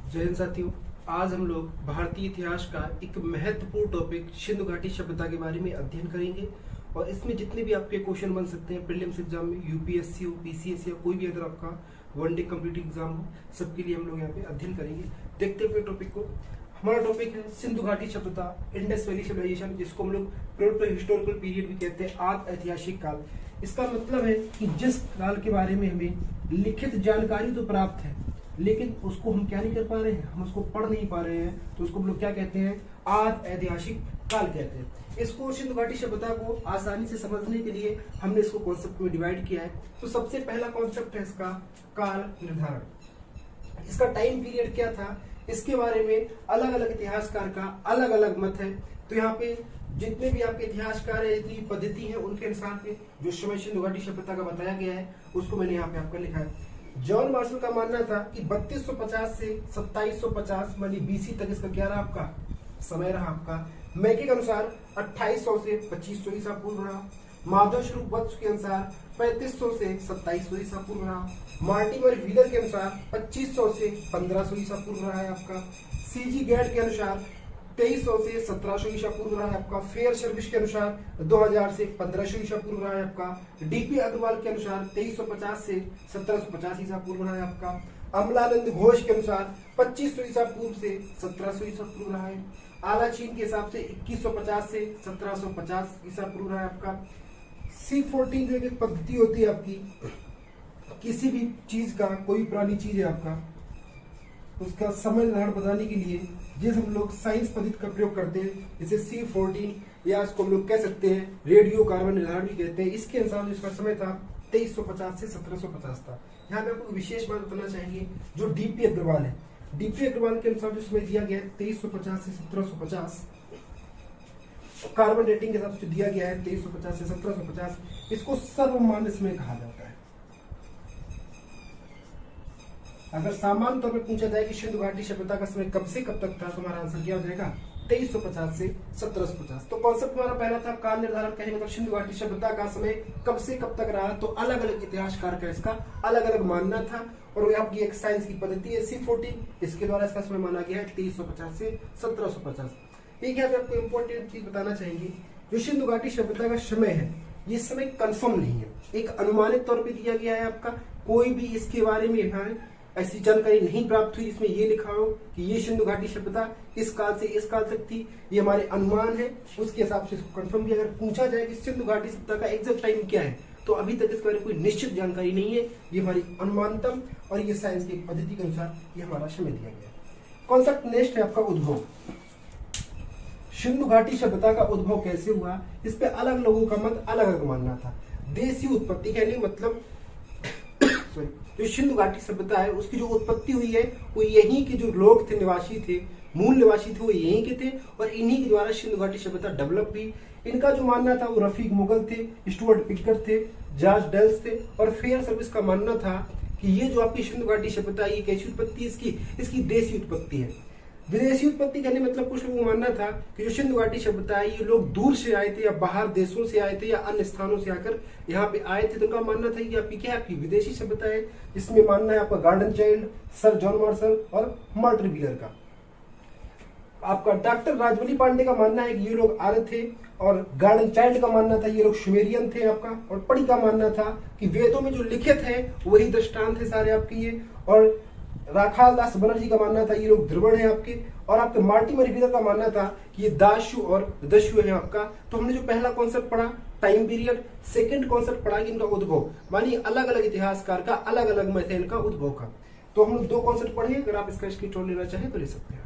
जय हिंद साथियों। आज हम लोग भारतीय इतिहास का एक महत्वपूर्ण टॉपिक सिंधु घाटी सभ्यता के बारे में अध्ययन करेंगे और इसमें जितने भी आपके क्वेश्चन बन सकते हैं प्रीलिम्स एग्जाम में, यूपीएससी हो, पीसीएससी या कोई भी अगर आपका वनडे कम्पिटिटिव एग्जाम हो, सबके लिए हम लोग यहाँ पे अध्ययन करेंगे। देखते हैं अपने टॉपिक को। हमारा टॉपिक है सिंधु घाटी सभ्यता, इंडस वैली सिविलाइजेशन, जिसको हम लोग प्रोटो हिस्टोरिकल पीरियड भी कहते हैं, आद ऐतिहासिक काल। इसका मतलब है कि जिस काल के बारे में हमें लिखित जानकारी तो प्राप्त है लेकिन उसको हम क्या नहीं कर पा रहे हैं, हम उसको पढ़ नहीं पा रहे हैं, तो उसको हम लोग क्या कहते हैं, आद ऐतिहासिक काल कहते हैं। इसको सिंधु घाटी सभ्यता को आसानी से समझने के लिए हमने इसको कॉन्सेप्ट में डिवाइड किया है। तो सबसे पहला कॉन्सेप्ट है इसका काल निर्धारण। इसका टाइम पीरियड क्या था, इसके बारे में अलग अलग इतिहासकार का अलग अलग मत है। तो यहाँ पे जितने भी आपके इतिहासकार है, जितनी पद्धति है, उनके अनुसार पे जो समय सिंधु घाटी सभ्यता का बताया गया है उसको मैंने यहाँ पे आपका लिखा है। जॉन मार्शल का मानना था कि 3250 से 2750 मानी बीसी तक इसका क्या रहा आपका समय रहा आपका। मैके के अनुसार 2800 से 2500 ईसा पूर्व रहा। माधव स्वरूप वत्स के अनुसार 3500 से 2700 ईसा पूर्व रहा। मार्टिमर व्हीलर के अनुसार 2500 से 1500 ईसा पूर्व रहा है आपका। सीजी गैड के अनुसार 2300 से 1700 ईसा पूर्व रहा है आपका। फेयर सर्विस के अनुसार 2000 से 1500 ईसा पूर्व रहा है आपका। डीपी अग्रवाल के अनुसार 2350 से 1750 ईसा पूर्व रहा है आपका। अमलानंद घोष के अनुसार 2500 ईसा पूर्व से 1700 ईसा पूर्व रहा है। आला चीन के हिसाब से 2150 से 1750 ईसा पूर्व रहा है आपका। C14 जो एक पद्धति होती है आपकी, किसी भी चीज का, कोई पुरानी चीज है आपका, उसका समय निर्धारण बताने के लिए जिस हम लोग साइंस पद्धति का प्रयोग करते हैं, जैसे C14 या इसको हम लोग कह सकते हैं रेडियो कार्बन निर्धारण भी कहते हैं। इसके अनुसार इसका समय था 2350 से 1750 था। यहाँ पे आपको विशेष बात बताना चाहिए, जो डीपी अग्रवाल है, डीपी अग्रवाल के अनुसार जो समय दिया गया है 2350 से 1750, कार्बन डेटिंग के हिसाब से दिया गया है 2350 से 1750, इसको सर्वमान्य समय कहा जाता है। अगर सामान्य तौर पर पूछा जाए कि सिंधु घाटी सभ्यता का समय कब से कब तक था, तो हमारा आंसर क्या हो जाएगा, 2350 से 1750। तो कॉन्सेप्ट हमारा पहला था काल निर्धारण, कहने मतलब सिंधु घाटी सभ्यता का समय कब से कब तक रहा। तो अलग अलग इतिहासकार का इसका अलग अलग मानना था और आपकी एक साइंस की पद्धति है C14, इसके द्वारा इसका समय माना गया है 2350 से 1750। एक यहाँ पे आपको इम्पोर्टेंट चीज बताना चाहिए, जो सिंधु घाटी सभ्यता का समय है ये समय कंफर्म नहीं है, एक अनुमानित तौर पर दिया गया है आपका। कोई भी इसके बारे में हमें ऐसी जानकारी नहीं प्राप्त हुई इसमें ये लिखा हो कि ये सिंधु घाटी सभ्यता इस काल से इस काल तक थी। ये हमारे अनुमान है, उसके हिसाब से इसको कंफर्म भी। अगर पूछा जाए कि सिंधु घाटी सभ्यता का एग्जैक्ट टाइम क्या है, तो अभी तक इसके बारे में कोई निश्चित जानकारी नहीं है। ये हमारी अनुमानतम और ये साइंस की पद्धति के अनुसार ये हमारा समय दिया गया है। कॉन्सेप्ट नेक्स्ट है आपका उद्भव। सिंधु घाटी सभ्यता का उद्भव कैसे हुआ, इस पे अलग लोगों का मत अलग अलग मानना था। देसी उत्पत्ति कहने मतलब जो सिंधु घाटी सभ्यता है उसकी जो उत्पत्ति हुई है वो यहीं के जो लोग थे, निवासी थे, मूल निवासी थे, वो यहीं के थे और इन्हीं के द्वारा सिंधु घाटी सभ्यता डेवलप हुई। इनका जो मानना था वो रफीक मुगल थे, स्टुअर्ट पिकर थे, जॉर्ज डेल्स थे और फेयर सर्विस का मानना था कि ये जो आपकी सिंधु घाटी सभ्यता ये कैसी उत्पत्ति, इसकी देसी उत्पत्ति है। विदेशी उत्पत्ति करने मतलब कुछ लोगों को मानना था कि जो सिंधु घाटी सभ्यता है ये लोग दूर से आए थे या बाहर देशों से आए थे या अन्य स्थानों से आकर यहाँ पे आए थे। तो उनका मानना था कि आपकी क्या आपकी विदेशी सभ्यता है। इसमें मानना है आपका garden child, sir John Marshall और मार्टिन व्हीलर का। आपका डॉक्टर राजबली पांडे का मानना है कि ये लोग आर्य थे और गार्डन चाइल्ड का मानना था ये लोग सुमेरियन थे आपका। और पढ़ी का मानना था कि वेदों में जो लिखित है वही दृष्टांत है सारे आपके ये। और राखाल दास बनर्जी का मानना था ये लोग द्रविड़ हैं आपके। और आपके मार्टिमर व्हीलर का मानना था कि ये दाशु और दस्यु है आपका। तो हमने जो पहला कॉन्सेप्ट पढ़ा टाइम पीरियड, सेकंड कॉन्सेप्ट पढ़ा कि इनका उद्भव, मानिए अलग अलग इतिहासकार का अलग अलग मत है इनका उद्भव का। तो हम लोग दो कॉन्सेप्ट पढ़े, अगर आप इसका स्क्रीनशॉट लेना चाहें तो ले सकते हैं।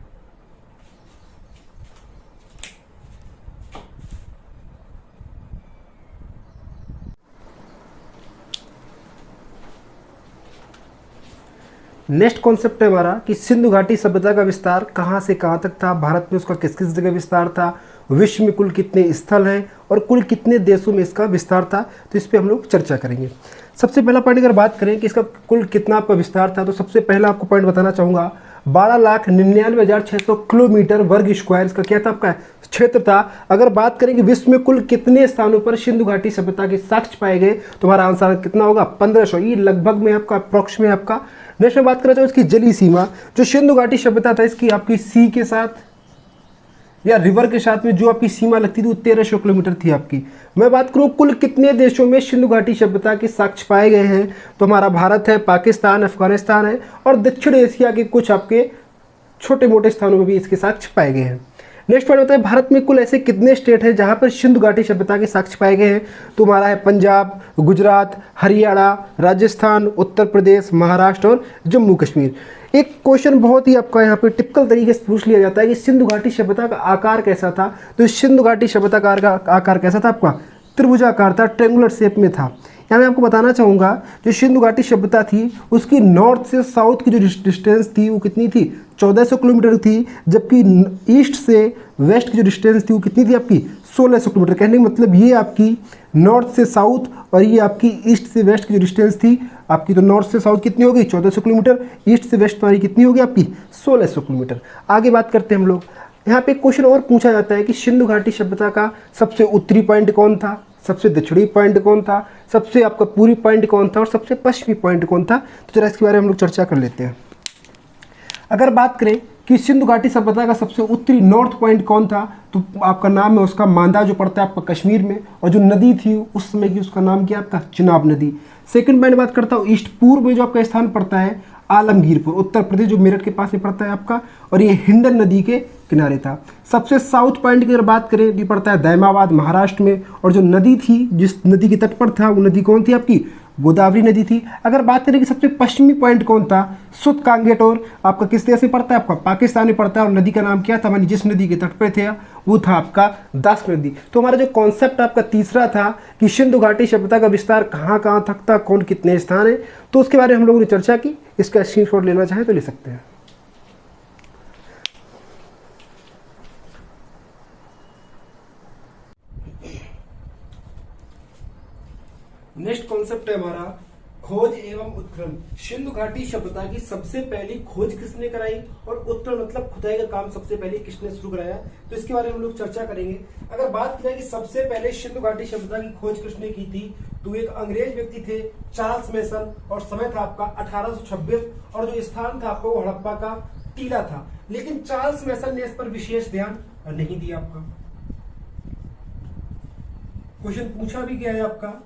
नेक्स्ट कॉन्सेप्ट है हमारा कि सिंधु घाटी सभ्यता का विस्तार कहाँ से कहाँ तक था, भारत में उसका किस किस जगह विस्तार था, विश्व में कुल कितने स्थल हैं और कुल कितने देशों में इसका विस्तार था। तो इस पे हम लोग चर्चा करेंगे। सबसे पहला पॉइंट अगर बात करें कि इसका कुल कितना आपका विस्तार था, तो सबसे पहला आपको पॉइंट बताना चाहूँगा, 12,99,600 किलोमीटर वर्ग स्क्वायर इसका क्या था आपका क्षेत्र था। अगर बात करें कि विश्व में कुल कितने स्थानों पर सिंधु घाटी सभ्यता के साक्ष्य पाए गए, तो हमारा आंसर कितना होगा 1500। ये लगभग में आपका अप्रोक्स में आपका। नेक्स्ट में बात करना चाहूँ इसकी जलीय सीमा। जो सिंधु घाटी सभ्यता था इसकी आपकी सी के साथ या रिवर के साथ में जो आपकी सीमा लगती थी वो 1300 किलोमीटर थी आपकी। मैं बात करूं कुल कितने देशों में सिंधु घाटी सभ्यता के साक्ष्य पाए गए हैं, तो हमारा भारत है, पाकिस्तान, अफगानिस्तान है और दक्षिण एशिया के कुछ आपके छोटे मोटे स्थानों में भी इसके साक्ष्य पाए गए हैं। नेक्स्ट पॉइंट होता है भारत में कुल ऐसे कितने स्टेट हैं जहां पर सिंधु घाटी सभ्यता के साक्ष्य पाए गए हैं, तो हमारा है पंजाब, गुजरात, हरियाणा, राजस्थान, उत्तर प्रदेश, महाराष्ट्र और जम्मू कश्मीर। एक क्वेश्चन बहुत ही आपका यहाँ पे टिपिकल तरीके से पूछ लिया जाता है कि सिंधु घाटी सभ्यता का आकार कैसा था, तो सिंधु घाटी सभ्यता का आकार कैसा था आपका त्रिभुजाकार था, ट्रेंगुलर शेप में था। यहाँ मैं आपको बताना चाहूँगा जो सिंधु घाटी सभ्यता थी उसकी नॉर्थ से साउथ की जो डिस्टेंस थी वो कितनी थी 1400 किलोमीटर थी, जबकि ईस्ट से वेस्ट की जो डिस्टेंस थी वो कितनी थी आपकी 1600 किलोमीटर। कहने का मतलब ये आपकी नॉर्थ से साउथ और ये आपकी ईस्ट से वेस्ट की जो डिस्टेंस थी आपकी, तो नॉर्थ से साउथ कितनी होगी 1400 किलोमीटर, ईस्ट से वेस्ट वाली कितनी होगी आपकी 1600 किलोमीटर। आगे बात करते हैं हम लोग। यहाँ पे एक क्वेश्चन और पूछा जाता है कि सिंधु घाटी सभ्यता का सबसे उत्तरी पॉइंट कौन था, सबसे दक्षिणी पॉइंट कौन था, सबसे आपका पूर्वी पॉइंट कौन था और सबसे पश्चिमी पॉइंट कौन था। तो जरा इसके बारे में हम लोग चर्चा कर लेते हैं। अगर बात करें कि सिंधु घाटी सभ्यता का सबसे उत्तरी नॉर्थ पॉइंट कौन था, तो आपका नाम है उसका मांदा जो पड़ता है आपका कश्मीर में, और जो नदी थी उस समय की उसका नाम क्या आपका चिनाब नदी। सेकंड पॉइंट बात करता हूँ ईस्ट पूर्व में जो आपका स्थान पड़ता है आलमगीरपुर, उत्तर प्रदेश जो मेरठ के पास में पड़ता है आपका, और ये हिंडन नदी के किनारे था। सबसे साउथ पॉइंट की अगर बात करें ये पड़ता है दैमाबाद महाराष्ट्र में, और जो नदी थी जिस नदी के तट पर था वो नदी कौन थी आपकी गोदावरी नदी थी। अगर बात करें कि सबसे पश्चिमी पॉइंट कौन था, सुत कांगेटोर आपका किस देश में पड़ता है आपका पाकिस्तान में पड़ता है, और नदी का नाम क्या था मानी जिस नदी के तट पर थे वो था आपका दास नदी। तो हमारा जो कॉन्सेप्ट आपका तीसरा था कि सिंधु घाटी सभ्यता का विस्तार कहाँ कहाँ तक था, कौन कितने स्थान है, तो उसके बारे में हम लोगों ने चर्चा की। इसका स्क्रीनशॉट लेना चाहे तो ले सकते हैं। नेक्स्ट कॉन्सेप्ट है हमारा खोज एवं उत्खनन। सिंधु घाटी सभ्यता की सबसे पहली खोज किसने कराई और उत्खनन मतलब खुदाई का काम सबसे पहले किसने शुरू कराया, तो इसके बारे में हम लोग चर्चा करेंगे। अगर बात की जाए कि सबसे पहले सिंधु घाटी सभ्यता की खोज किसने की थी, तो एक अंग्रेज व्यक्ति थे चार्ल्स मेसन, और समय था आपका 1826, और जो स्थान था आपका वो हड़प्पा का टीला था। लेकिन चार्ल्स मेसन ने इस पर विशेष ध्यान नहीं दिया। आपका क्वेश्चन पूछा भी गया है आपका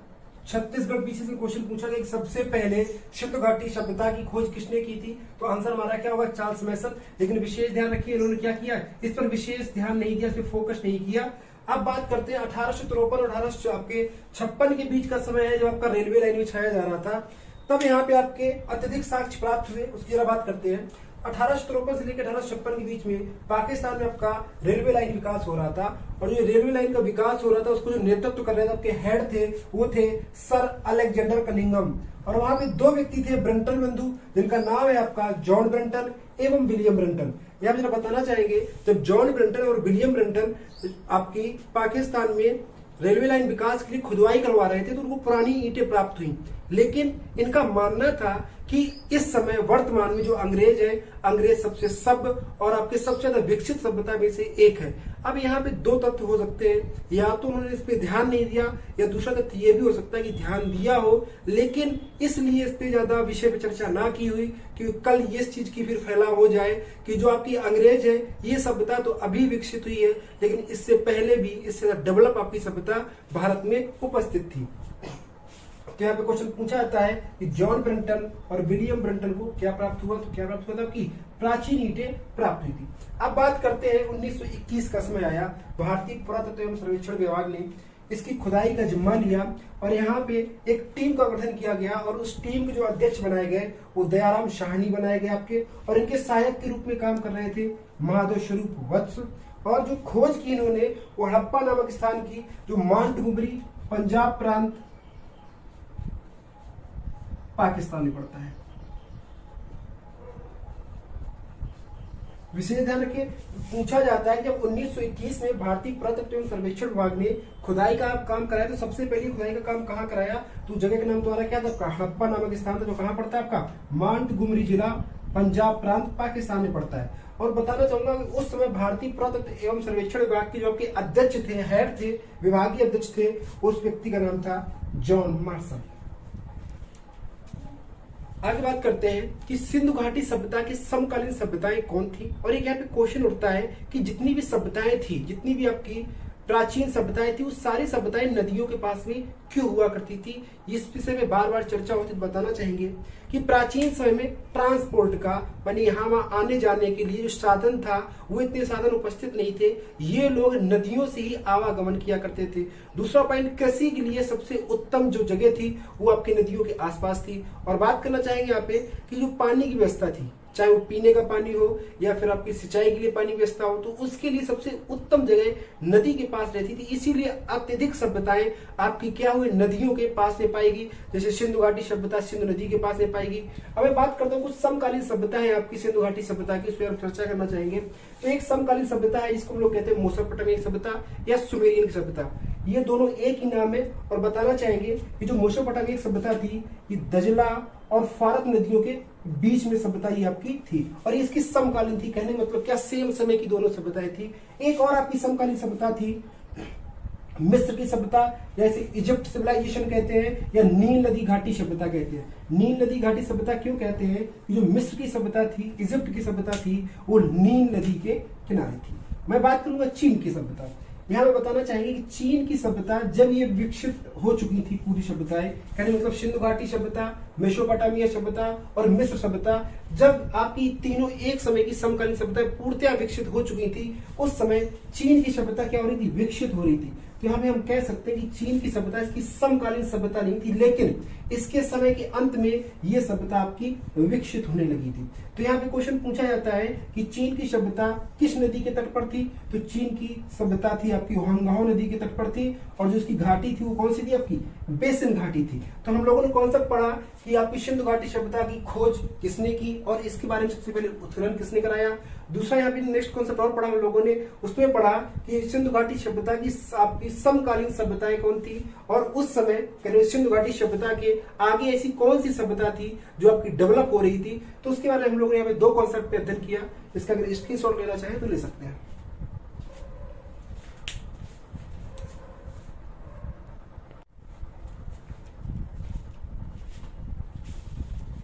छत्तीसगढ़ पीछे से क्वेश्चन पूछा गया कि सबसे पहले सिंधु घाटी सभ्यता की खोज किसने की थी, तो आंसर हमारा क्या होगा चार्ल्स मेसन। लेकिन विशेष ध्यान रखिए इन्होंने क्या किया, इस पर विशेष ध्यान नहीं दिया, इस पर फोकस नहीं किया। अब बात करते हैं 1853 और 1856 के बीच का समय है जब आपका रेलवे लाइन बिछाया जा रहा था। तब यहाँ पे आपके अत्यधिक साक्ष्य प्राप्त हुए, उसकी जरा बात करते हैं। 1853 से लेकर 1856 के बीच में पाकिस्तान में आपका रेलवे लाइन विकास हो रहा था, और जो रेलवे लाइन का विकास हो रहा था उसको जो नेतृत्व कर रहे थे आपके हेड थे वो थे सर अलेक्जेंडर कनिंघम, और वहां पे दो व्यक्ति थे ब्रंटन बंधु जिनका नाम है आपका जॉन ब्रंटन एवं विलियम ब्रंटन। यहाँ जरा बताना चाहेंगे जब जॉन ब्रंटन और विलियम ब्रंटन आपकी पाकिस्तान में रेलवे लाइन विकास के लिए खुदवाई करवा रहे थे तो उनको पुरानी ईंटें प्राप्त हुई, लेकिन इनका मानना था कि इस समय वर्तमान में जो अंग्रेज है, अंग्रेज सबसे सभ्य और आपके सबसे ज्यादा विकसित सभ्यता में से एक है। अब यहाँ पे दो तथ्य हो सकते हैं, या तो उन्होंने इस पे ध्यान नहीं दिया, या दूसरा तथ्य ये भी हो सकता है कि ध्यान दिया हो लेकिन इसलिए इस पे ज्यादा विषय पे चर्चा ना की हुई कि कल ये चीज की फिर फैलाव हो जाए कि जो आपकी अंग्रेज है ये सभ्यता तो अभी विकसित हुई है लेकिन इससे पहले भी इससे डेवलप आपकी सभ्यता भारत में उपस्थित थी। तो यहाँ पे क्वेश्चन पूछा जाता है कि जॉन ब्रंटन और विलियम ब्रंटन को क्या प्राप्त हुआ, तो क्या प्राप्त हुआ था कि प्राचीन ईंटें प्राप्त हुई थी। अब बात करते हैं 1921 का समय आया, भारतीय पुरातत्व एवं सर्वेक्षण विभाग ने इसकी खुदाई का जिम्मा लिया और यहाँ पे एक टीम का गठन किया गया, और उस टीम के जो अध्यक्ष बनाए गए वो दयाराम शाहनी बनाए गए आपके, और इनके सहायक के रूप में काम कर रहे थे माधव स्वरूप वत्स। और जो खोज की इन्होंने वो हड़प्पा नामक स्थान की जो माउंटगोमरी पंजाब प्रांत पाकिस्तान में पड़ता है। विशेष ध्यान रखिए पूछा जाता है कि जब 1921 में भारतीय पुरातत्व एवं सर्वेक्षण विभाग ने खुदाई का काम कराया तो सबसे पहले खुदाई का काम कहाँ कराया, तो जगह का नाम तुम्हारा क्या था, हड़प्पा नामक स्थान था जो कहाँ पड़ता है आपका माउंटगोमरी जिला पंजाब प्रांत पाकिस्तान में पड़ता है। और बताना चाहूंगा कि उस समय भारतीय पुरातत्व एवं सर्वेक्षण विभाग के जो आपके अध्यक्ष थे, हेड थे, विभागीय अध्यक्ष थे, उस व्यक्ति का नाम था जॉन मार्शल। आगे बात करते हैं कि सिंधु घाटी सभ्यता की समकालीन सभ्यताएं कौन थी। और एक यहाँ पे क्वेश्चन उठता है कि जितनी भी सभ्यताएं थी, जितनी भी आपकी प्राचीन सभ्यताएं थी, वो सारी सभ्यताएं नदियों के पास में क्यों हुआ करती थी। इस विषय में बार बार चर्चा होती है। बताना चाहेंगे कि प्राचीन समय में ट्रांसपोर्ट का मानी यहाँ वहां आने जाने के लिए जो साधन था, वो इतने साधन उपस्थित नहीं थे। ये लोग नदियों से ही आवागमन किया करते थे। दूसरा पॉइंट, कृषि के लिए सबसे उत्तम जो जगह थी वो आपकी नदियों के आसपास थी। और बात करना चाहेंगे यहाँ पे कि जो पानी की व्यवस्था थी, चाहे वो पीने का पानी हो या फिर आपकी सिंचाई के लिए पानी की व्यवस्था हो, तो उसके लिए सबसे उत्तम जगह नदी के पास रहती थी। इसीलिए अत्यधिक सभ्यताएं आपकी क्या हुई, नदियों के पास में पाएगी। जैसे सिंधु घाटी सभ्यता सिंधु नदी के पास में पाएगी। अब मैं बात करता हूँ कुछ समकालीन सभ्यता है आपकी सिंधु घाटी सभ्यता की, उस पर चर्चा करना चाहेंगे। तो एक समकालीन सभ्यता है जिसको हम लोग कहते हैं मेसोपोटामियन सभ्यता या सुमेरियन सभ्यता। ये दोनों एक ही नाम है। और बताना चाहेंगे कि जो मेसोपोटामियन सभ्यता थी, ये दजला और फारत नदियों के बीच में सभ्यता ये आपकी थी। और ये इसकी समकालीन थी। कहने मतलब क्या, सेम समय की दोनों सभ्यताएं थी। एक और आपकी समकालीन सभ्यता थी मिस्र की सभ्यता, जैसे इजिप्ट सिविलाइजेशन कहते हैं या नील नदी घाटी सभ्यता कहते हैं। नील नदी घाटी सभ्यता क्यों कहते हैं? जो मिस्र की सभ्यता थी, इजिप्ट की सभ्यता थी, वो नील नदी के किनारे थी। मैं बात करूंगा चीन की सभ्यता। यहाँ पे बताना चाहेंगे कि चीन की सभ्यता जब ये विकसित हो चुकी थी पूरी सभ्यताएं, कहने मतलब सिंधु घाटी सभ्यता, मेसोपोटामिया सभ्यता और मिस्र सभ्यता, जब आपकी तीनों एक समय की समकालीन सभ्यताएं पूर्णतया विकसित हो चुकी थी, उस समय चीन की सभ्यता क्या हो रही थी, विकसित हो रही थी। तो यहाँ पे हम कह सकते हैं कि चीन की सभ्यता इसकी समकालीन सभ्यता नहीं थी, लेकिन इसके समय के अंत में ये सभ्यता आपकी विकसित होने लगी थी। तो यहाँ पे क्वेश्चन पूछा जाता है कि चीन की सभ्यता किस नदी के तट पर थी। तो चीन की सभ्यता थी आपकी होंगहो नदी के तट पर थी। और जो उसकी घाटी थी वो कौन सी थी, आपकी बेसिन घाटी थी। तो हम लोगों ने कॉन्सेप्ट पढ़ा कि आपकी सिंधु घाटी सभ्यता की खोज किसने की और इसके बारे में सबसे पहले उत्खनन किसने कराया। दूसरा यहाँ पे नेक्स्ट कॉन्सेप्ट और पढ़ा हम लोगों ने, उसमें पढ़ा कि सिंधु घाटी सभ्यता की आपकी समकालीन सभ्यताएं कौन थी और उस समय सिंधु घाटी सभ्यता के आगे ऐसी कौन सी सभ्यता थी जो आपकी डेवलप हो रही थी। तो उसके बारे में हम लोगों ने यहाँ पे दो कॉन्सेप्ट पे अध्ययन किया। इसका अगर स्क्रीनशॉट लेना चाहे तो ले सकते हैं।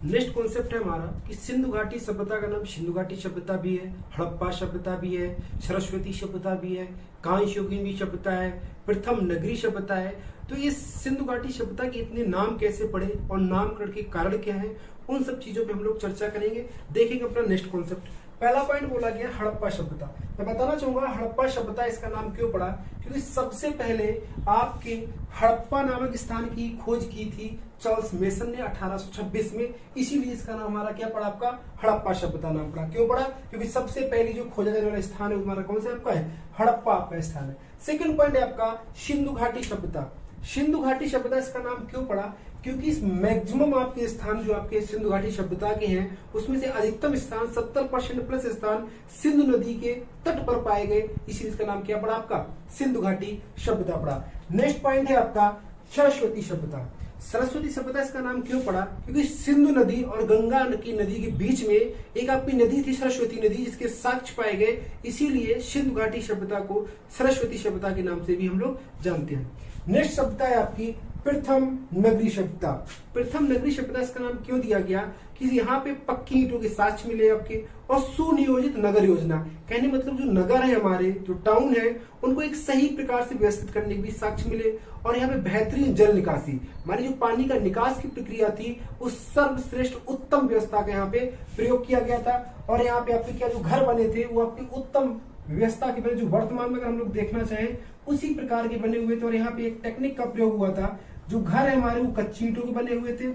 नेक्स्ट कॉन्सेप्ट है हमारा कि सिंधु घाटी सभ्यता का नाम सिंधु घाटी सभ्यता भी है, हड़प्पा सभ्यता भी है, सरस्वती सभ्यता भी है, कांस्य युगीन भी सभ्यता है, प्रथम नगरी सभ्यता है। तो इस सिंधु घाटी सभ्यता के इतने नाम कैसे पड़े और नामकरण के कारण क्या है, उन सब चीजों पे हम लोग चर्चा करेंगे। देखेंगे अपना नेक्स्ट कॉन्सेप्ट। पहला पॉइंट बोला गया हड़प्पा सभ्यता। मैं बताना चाहूंगा हड़प्पा सभ्यता इसका नाम क्यों पड़ा, क्योंकि सबसे पहले आपके हड़प्पा नामक स्थान की खोज की थी चार्ल्स मेसन ने 1826 में। इसीलिए इसका नाम हमारा क्या पड़ा, आपका हड़प्पा सभ्यता नाम पड़ा। क्यों पड़ा, क्योंकि सबसे पहले जो खोजा जाने वाला स्थान है हमारा कौन सा आपका है, हड़प्पा आपका स्थान है। सेकंड पॉइंट है आपका सिंधु घाटी सभ्यता। सिंधु घाटी सभ्यता इसका नाम क्यों पड़ा, क्योंकि इस मैक्सिमम आपके स्थान जो आपके सिंधु घाटी सभ्यता के हैं उसमें से अधिकतम स्थान 70% प्लस स्थान सिंधु नदी के तट पर पाए गए। इसीलिए इसका नाम क्या पड़ा, आपका सिंधु घाटी सभ्यता पड़ा। नेक्स्ट पॉइंट है आपका सरस्वती सभ्यता। सरस्वती सभ्यता इसका नाम क्यों पड़ा, क्योंकि सिंधु नदी और गंगा की नदी के बीच में एक आपकी नदी थी सरस्वती नदी, जिसके साक्ष्य पाए गए। इसीलिए सिंधु घाटी सभ्यता को सरस्वती सभ्यता के नाम से भी हम लोग जानते हैं। नेक्स्ट सभ्यता है आपकी प्रथम नगरी सभ्यता। प्रथम नगरी सभ्यता इसका नाम क्यों दिया गया कि यहाँ पे पक्की ईंटों के साक्ष्य मिले आपके और सुनियोजित नगर योजना। कहने मतलब जो नगर है हमारे, जो टाउन है, उनको एक सही प्रकार से व्यवस्थित करने के भी साक्ष्य मिले। और यहाँ पे बेहतरीन जल निकासी, मानी जो पानी का निकास की प्रक्रिया थी उस सर्वश्रेष्ठ उत्तम व्यवस्था का यहाँ पे प्रयोग किया गया था। और यहाँ पे आपके क्या जो घर बने थे वो आपकी उत्तम व्यवस्था के बने, जो वर्तमान में अगर हम लोग देखना चाहें उसी प्रकार के बने हुए थे। और यहाँ पे एक टेक्निक का प्रयोग हुआ था, जो घर है हमारे वो कच्ची ईंटों के बने हुए थे,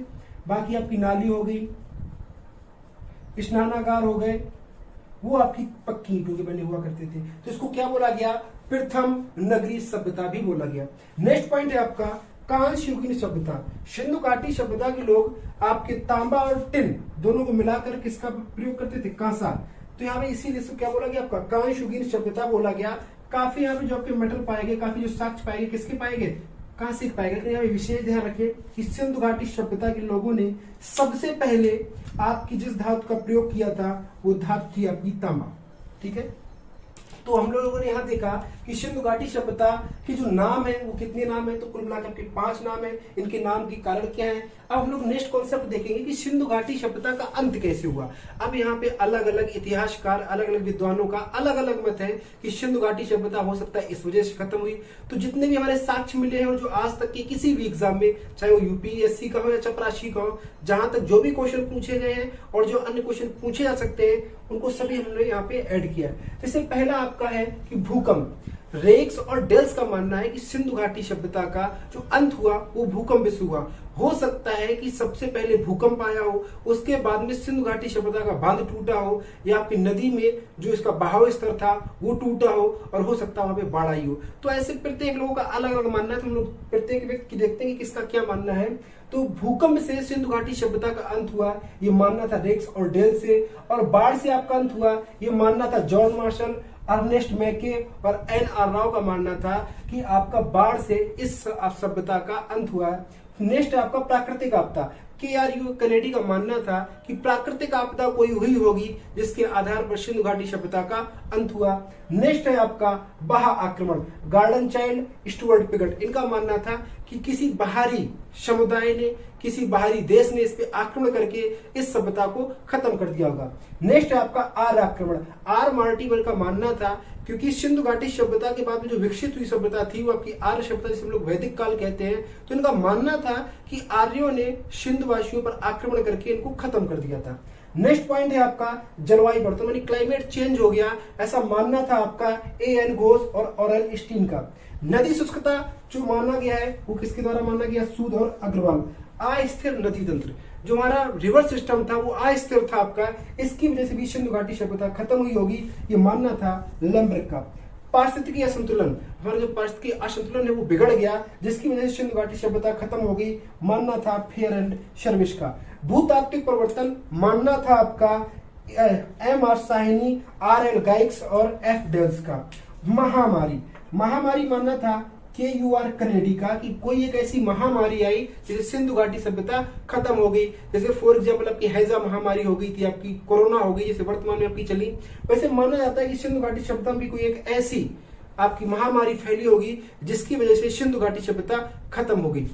बाकी आपकी नाली हो गई, स्नानागार हो गए, वो आपकी पक्की ईंटों के बने हुआ करते थे। तो इसको क्या बोला गया, प्रथम नगरी सभ्यता भी बोला गया। नेक्स्ट पॉइंट है आपका कांस्य युगीन सभ्यता। सिंधु घाटी सभ्यता के लोग आपके तांबा और टिन दोनों को मिलाकर किसका प्रयोग करते थे, कांसा। तो यहाँ पे इसीलिए इसको क्या बोला गया, आपका कांस्य युगीन सभ्यता बोला गया। काफी यहाँ पे जो आपके मेटल पाए गए, काफी जो साक्ष्य पाए गए, किसके पाए गए, कहाँ सीख पाएगा, लेकिन यहाँ विशेष ध्यान रखें कि सिंधु घाटी सभ्यता के लोगों ने सबसे पहले आपकी जिस धातु का प्रयोग किया था वो धातु थी आपकी तांबा। ठीक है, तो हम लोगों ने यहाँ देखा कि सिंधु घाटी सभ्यता के जो नाम है वो कितने नाम है, तो कुल मिलाकर आपके 5 नाम है। इनके नाम के कारण क्या है, अब हम लोग नेक्स्ट कॉन्सेप्ट देखेंगे कि सिंधु घाटी सभ्यता का अंत कैसे हुआ। अब यहाँ पे अलग अलग इतिहासकार, अलग अलग विद्वानों का अलग अलग मत है कि सिंधु घाटी सभ्यता हो सकता है इस वजह से खत्म हुई। तो जितने भी हमारे साक्ष्य मिले हैं और जो आज तक के किसी भी एग्जाम में, चाहे वो यूपीएससी का हो या चपरासी का हो, जहां तक जो भी क्वेश्चन पूछे गए हैं और जो अन्य क्वेश्चन पूछे जा सकते हैं उनको सभी हमने यहाँ पे ऐड किया है। जैसे पहला आपका है कि भूकंप। रेक्स और डेल्स का मानना है कि सिंधु घाटी सभ्यता का जो अंत हुआ वो भूकंप से हुआ। हो सकता है कि सबसे पहले भूकंप आया हो, उसके बाद में सिंधु घाटी सभ्यता का बांध टूटा हो, या आपकी नदी में जो इसका बहाव स्तर था वो टूटा हो, और हो सकता है वहां पे बाढ़ आई हो। तो ऐसे प्रत्येक लोगों का अलग अलग मानना है, तो हम लोग प्रत्येक व्यक्ति देखते हैं कि किसका क्या मानना है। तो भूकंप से सिंधु घाटी सभ्यता का अंत हुआ, ये मानना था रेक्स और डेल से। और बाढ़ से आपका अंत हुआ, ये मानना था जॉर्ज मार्शल, अर्नेस्ट मैके और एन.आर. राव का मानना था कि आपका बाढ़ से इस सभ्यता का अंत हुआ है। नेक्स्ट है आपका प्राकृतिक आपदा। के.आर.यू. कैनेडी का मानना था कि प्राकृतिक आपदा कोई हुई होगी जिसके आधार पर सिंधु घाटी सभ्यता का अंत हुआ। नेक्स्ट है आपका बाह्य आक्रमण। गार्डन चाइल्ड, स्टुअर्ट पिगट, इनका मानना था कि किसी बाहरी समुदाय ने, किसी बाहरी देश ने इस पे आक्रमण करके इस सभ्यता को खत्म कर दिया होगा। नेक्स्ट है आपका आर्य आक्रमण। आर मार्टिमर का मानना था क्योंकि सिंधु घाटी सभ्यता के बाद में जो विकसित हुई सभ्यता थी वो आपकी आर्य सभ्यता, जिसे हम लोग वैदिक काल कहते हैं, तो इनका मानना था कि आर्यों ने सिंधु वासियों पर आक्रमण करके इनको खत्म कर दिया था। नेक्स्ट पॉइंट है आपका जलवायु परिवर्तन, यानी क्लाइमेट चेंज हो गया, ऐसा मानना था आपका ए.एन. घोष और ऑरेल स्टीन का। नदी शुष्कता जो माना गया है वो किसके द्वारा माना गया, सूद और अग्रवाल। अस्थिर नदी तंत्र, जो हमारा रिवर सिस्टम था वो अस्थिर था आपका, इसकी वजह से भी सिंधु घाटी सभ्यता खत्म हुई होगी, ये मानना था लैम्ब्रेक का। पारिस्थितिकी असंतुलन, हमारा जो पारिस्थितिकी असंतुलन है वो बिगड़ गया, जिसकी वजह से सिंधु घाटी सभ्यता खत्म हो गई, मानना था फेयर एंड सर्विस का। भूतात्विक परिवर्तन मानना था आपका एम.आर. साहनी, आर.एल. गाइक्स और एफ. डेल्स का। महामारी, महामारी मानना था के.यू.आर. कैनेडी का कि कोई एक ऐसी महामारी आई जिससे सिंधु घाटी सभ्यता खत्म हो गई। जैसे फॉर एग्जाम्पल आपकी हैजा महामारी हो गई थी, आपकी कोरोना हो गई, जैसे वर्तमान में आपकी चली। वैसे माना जाता है कि सिंधु घाटी सभ्यता में भी कोई एक ऐसी आपकी महामारी फैली होगी जिसकी वजह से सिंधु घाटी सभ्यता खत्म हो गई।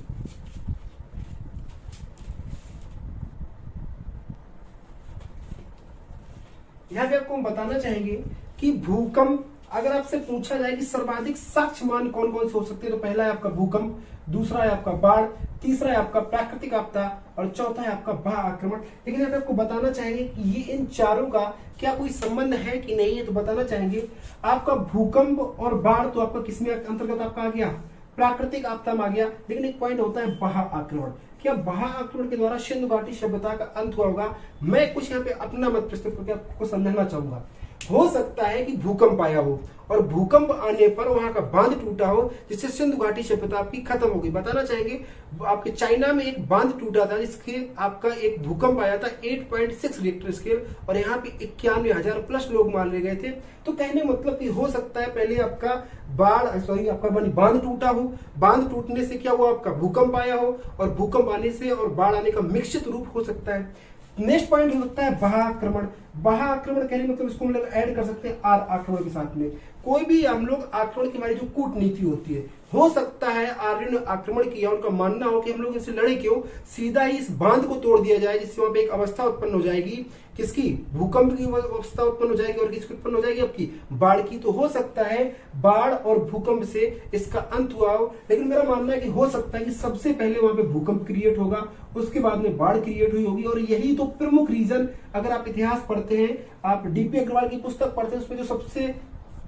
यहाँ पे आपको हम बताना चाहेंगे कि भूकंप, अगर आपसे पूछा जाए कि सर्वाधिक साक्ष्य मान कौन कौन से हो सकते हैं, तो पहला है आपका भूकंप, दूसरा है आपका बाढ़, तीसरा है आपका प्राकृतिक आपदा और चौथा है आपका बाह्य आक्रमण। लेकिन यहाँ पे आपको बताना चाहेंगे कि ये इन चारों का क्या कोई संबंध है कि नहीं है, तो बताना चाहेंगे। आपका भूकंप और बाढ़ तो आपका किसमें अंतर्गत आपका आ गया, प्राकृतिक आपदा में आ गया। लेकिन एक पॉइंट होता है बाह्य आक्रमण, क्या बाह्य आक्रमण के द्वारा सिंधु घाटी सभ्यता का अंत हुआ होगा। मैं कुछ यहाँ पे अपना मत प्रस्तुत करके आपको समझाना चाहूंगा। हो सकता है कि भूकंप आया हो और भूकंप आने पर वहां का बांध टूटा हो जिससे सिंधु घाटी सभ्यता आपकी खत्म हो गई। बताना चाहेंगे आपके चाइना में एक बांध टूटा था जिसके आपका एक भूकंप आया था 8.6 रिक्टर स्केल, और यहाँ पे 91,000 प्लस लोग मारे गए थे। तो कहने मतलब कि हो सकता है पहले आपका आपका बांध टूटा हो, बांध टूटने से क्या हुआ, आपका भूकंप आया हो, और भूकंप आने से और बाढ़ आने का मिश्रित रूप हो सकता है। नेक्स्ट पॉइंट हो सकता है बाह्य आक्रमण। बाह्य आक्रमण कहने मतलब इसको हम लोग ऐड कर सकते हैं आर आक्रमण के साथ में। कोई भी हम लोग आक्रमण की हमारी जो कूटनीति होती है, हो सकता है आर्यों ने आक्रमण किया, उनका मानना हो कि हम लोग इनसे लड़े क्यों, सीधा ही इस बांध को तोड़ दिया जाए, जिससे वहां पे एक अवस्था उत्पन्न हो जाएगी, किसकी, भूकंप की अवस्था उत्पन्न हो जाएगी, और किसकी उत्पन्न हो जाएगी, आपकी बाढ़ की। तो हो सकता है बाढ़ और भूकंप से इसका अंत हुआ हो। लेकिन मेरा मानना है कि हो सकता है कि सबसे पहले वहां पे भूकंप क्रिएट होगा, उसके बाद में बाढ़ क्रिएट हुई होगी। और यही तो प्रमुख रीजन, अगर आप इतिहास पढ़ते हैं, आप डीपी अग्रवाल की पुस्तक पढ़ते हैं, उसमें जो सबसे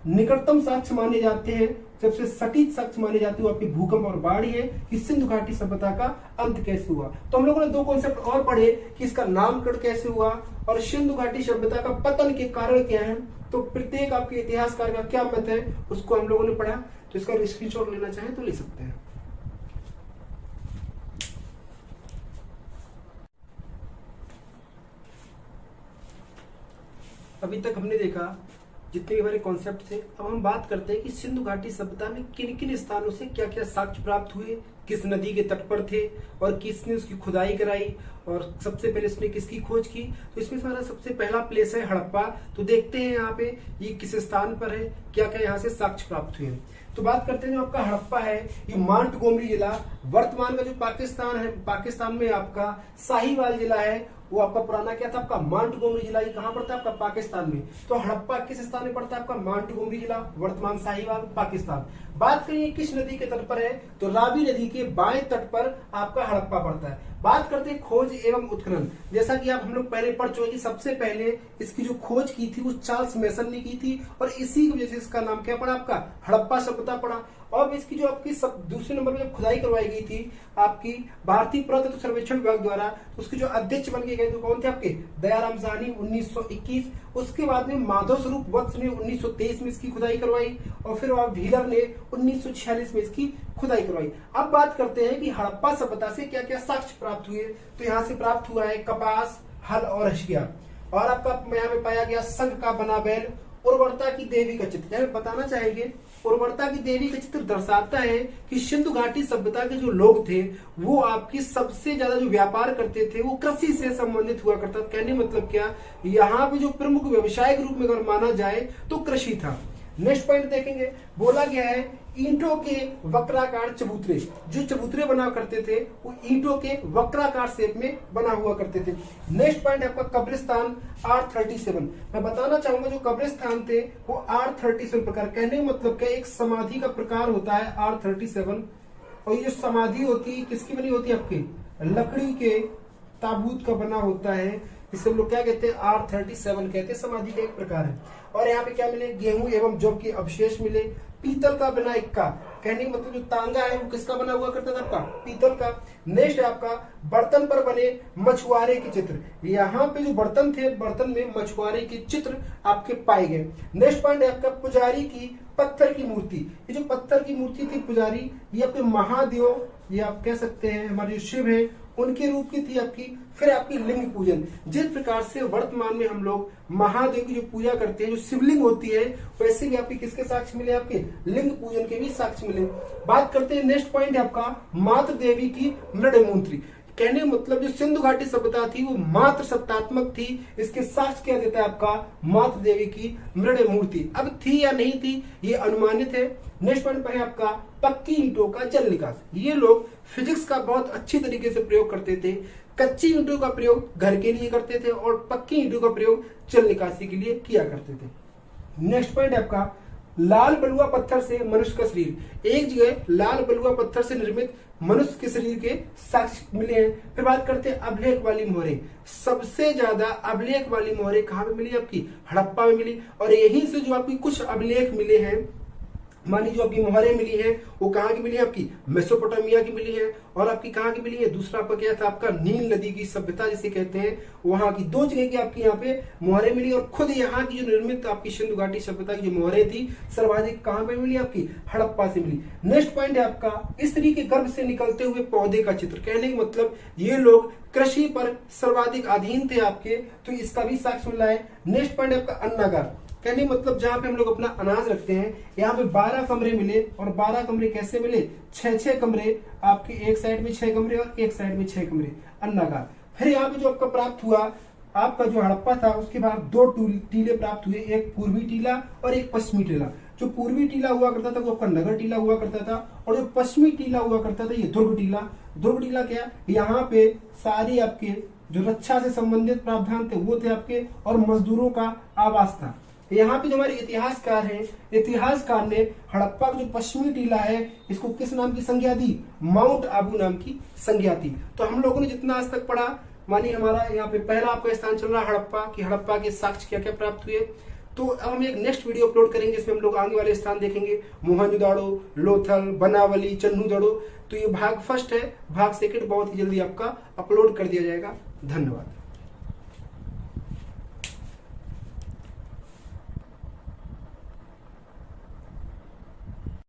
निकटतम साक्ष्य माने जाते हैं, सबसे सटीक साक्ष्य माने जाते हैं, आपकी भूकंप और बाढ़ है कि सिंधु घाटी सभ्यता का अंत कैसे हुआ। तो हम लोगों ने दो कॉन्सेप्ट और पढ़े कि इसका नामकरण कैसे हुआ और सिंधु घाटी सभ्यता का पतन के कारण क्या है। तो प्रत्येक आपके इतिहासकार का क्या मत है उसको हम लोगों ने पढ़ा। तो इसका स्क्रीनशॉट लेना चाहें तो ले सकते हैं। अभी तक हमने देखा जितने भी हमारे कॉन्सेप्ट थे। अब हम बात करते हैं कि सिंधु घाटी सभ्यता में किन किन स्थानों से क्या क्या साक्ष्य प्राप्त हुए, किस नदी के तट पर थे और किसने उसकी खुदाई कराई और सबसे पहले इसने किसकी खोज की। तो इसमें हमारा सबसे पहला प्लेस है हड़प्पा। तो देखते हैं यहाँ पे ये किस स्थान पर है, क्या क्या यहाँ से साक्ष्य प्राप्त हुए। तो बात करते हैं जो आपका हड़प्पा है, ये मांटगोमरी जिला वर्तमान का जो पाकिस्तान है, पाकिस्तान में आपका साहिवाल जिला है, वो आपका पुराना क्या था, आपका मांटगोमरी जिला। ये कहाँ पड़ता है, आपका पाकिस्तान में। तो हड़प्पा किस स्थान में पड़ता है, आपका मांटगोमरी जिला, वर्तमान साहिवाल, पाकिस्तान। बात करिए किस नदी के तट पर है, तो रावी नदी के बाएं तट पर आपका हड़प्पा पड़ता है। बात करते हैं खोज एवं उत्खनन। जैसा कि आप हम लोग पहले पढ़ चुके कि सबसे पहले इसकी जो खोज की थी वो चार्ल्स मेसन ने की थी और इसी की वजह से इसका नाम क्या पड़ा, आपका हड़प्पा सभ्यता पड़ा। और इसकी जो आपकी दूसरे नंबर पर जब खुदाई करवाई गई थी आपकी भारतीय पुरातत्व सर्वेक्षण विभाग द्वारा, तो उसके जो अध्यक्ष बन के गए तो कौन थे, आपके दयाराम साहनी 1921। उसके बाद में माधव स्वरूप वत्स ने 1923 में इसकी खुदाई करवाई और फिर व्हीलर ने 1946 में इसकी खुदाई करवाई। अब बात करते हैं कि हड़प्पा सभ्यता से क्या क्या साक्ष्य प्राप्त हुए। तो यहाँ से प्राप्त हुआ है कपास, हल और हशिया, और आपका यहाँ पे पाया गया संघ का बना बैल, उर्वरता की देवी का चित्र। बताना चाहेंगे उर्वरता की देवी का चित्र दर्शाता है कि सिंधु घाटी सभ्यता के जो लोग थे वो आपकी सबसे ज्यादा जो व्यापार करते थे वो कृषि से संबंधित हुआ करता। कहने मतलब क्या, यहाँ पे जो प्रमुख व्यवसाय के रूप में अगर माना जाए तो कृषि था। नेक्स्ट पॉइंट देखेंगे, बोला गया है ईंटों के वक्राकार चबूतरे। जो चबूतरे बना करते थे वो ईंटों के वक्राकार शेप में बना हुआ करते थे। नेक्स्ट पॉइंट है आपका कब्रिस्तान R37। मैं बताना चाहूंगा जो कब्रिस्तान थे वो R37 प्रकार। कहने मतलब क्या, एक समाधि का प्रकार होता है R37 और ये जो समाधि होती है किसकी बनी होती है, आपकी लकड़ी के ताबूत का बना होता है। इसे हम लोग क्या कहते हैं, R37 कहते हैं, समाधि का एक प्रकार है। और यहाँ पे क्या मिले, गेहूं एवं जौ के अवशेष मिले। पीतल का बना इक्का, कहने का मतलब जो तांगा है वो किसका बना हुआ करता था, आपका पीतल का। नेक्स्ट है आपका बर्तन पर बने मछुआरे के चित्र। यहाँ पे जो बर्तन थे, बर्तन में मछुआरे के चित्र आपके पाए गए। नेक्स्ट पॉइंट है आपका पुजारी की पत्थर की मूर्ति। ये जो पत्थर की मूर्ति थी पुजारी, ये आपके महादेव, ये आप कह सकते हैं हमारे शिव है, उनके रूप की थी आपकी। फिर आपकी लिंग पूजन, जिस प्रकार से वर्तमान में हम लोग महादेव की जो पूजा करते हैं, जो शिवलिंग होती है, वैसे भी आपके किसके साक्ष्य मिले, आपके लिंग पूजन के भी साक्ष्य मिले। बात करते हैं नेक्स्ट पॉइंट है आपका मातृ देवी की मृडमूर्ति। कहने मतलब जो सिंधु घाटी सभ्यता थी वो मात्र सत्तात्मक थी। इसके साक्ष्य क्या देता है, आपका मातृ देवी की मृड मूर्ति। अब थी या नहीं थी ये अनुमानित है। नेक्स्ट पॉइंट पर है आपका पक्की ईंटों का जल निकास। ये लोग फिजिक्स का बहुत अच्छी तरीके से प्रयोग करते थे। कच्ची ईंटों का प्रयोग घर के लिए करते थे और पक्की ईंटों का प्रयोग जल निकासी के लिए किया करते थे। नेक्स्ट पॉइंट है आपका लाल बलुआ पत्थर से मनुष्य का शरीर। एक जगह लाल बलुआ पत्थर से निर्मित मनुष्य के शरीर के साक्ष्य मिले हैं। फिर बात करते हैं अभिलेख वाली मोहरें। सबसे ज्यादा अभिलेख वाली मोहरें कहाँ पे मिली, आपकी हड़प्पा में मिली। और यहीं से जो आपकी कुछ अभिलेख मिले हैं, मानी जो आपकी मोहरें मिली हैं वो कहाँ की मिली है, आपकी मेसोपोटामिया की मिली है। और आपकी कहाँ की मिली है, दूसरा आपका क्या था, आपका नील नदी की सभ्यता जिसे कहते हैं, वहां की 2 जगह की आपकी यहाँ पे मोहरें मिली। और खुद यहाँ की जो निर्मित आपकी सिंधु घाटी सभ्यता की जो मोहरें थी सर्वाधिक कहाँ पे मिली, आपकी हड़प्पा से मिली। नेक्स्ट पॉइंट है आपका स्त्री के गर्भ से निकलते हुए पौधे का चित्र। कहने का मतलब ये लोग कृषि पर सर्वाधिक अधीन थे आपके, तो इसका भी साक्ष्य मिला है। नेक्स्ट पॉइंट है आपका अन्नागार। कहने मतलब जहां पे हम लोग अपना अनाज रखते हैं, यहाँ पे 12 कमरे मिले। और 12 कमरे कैसे मिले, 6-6 कमरे आपके, एक साइड में 6 कमरे और एक साइड में 6 कमरे, अन्नागार। फिर यहाँ पे जो आपका प्राप्त हुआ, आपका जो हड़प्पा था उसके बाद 2 टीले प्राप्त हुए, एक पूर्वी टीला और एक पश्चिमी टीला। जो पूर्वी टीला हुआ करता था वो आपका नगर टीला हुआ करता था और जो पश्चिमी टीला हुआ करता था ये दुर्ग टीला। दुर्ग टीला क्या, यहाँ पे सारी आपके जो रक्षा से संबंधित प्रावधान थे वो थे आपके, और मजदूरों का आवास था। यहाँ पे जो हमारे इतिहासकार हैं, इतिहासकार ने हड़प्पा का जो पश्चिमी टीला है इसको किस नाम की संज्ञा दी, माउंट आबू नाम की संज्ञा दी। तो हम लोगों ने जितना आज तक पढ़ा, मानिए हमारा यहाँ पे पहला आपका स्थान चल रहा है हड़प्पा की, हड़प्पा के साक्ष्य क्या क्या प्राप्त हुए। तो अब हम एक नेक्स्ट वीडियो अपलोड करेंगे, इसमें हम लोग आगे वाले स्थान देखेंगे, मोहनजोदाड़ो, लोथल, बनावली, चन्नूदड़ो। तो ये भाग फर्स्ट है, भाग सेकंड बहुत ही जल्दी आपका अपलोड कर दिया जाएगा। धन्यवाद।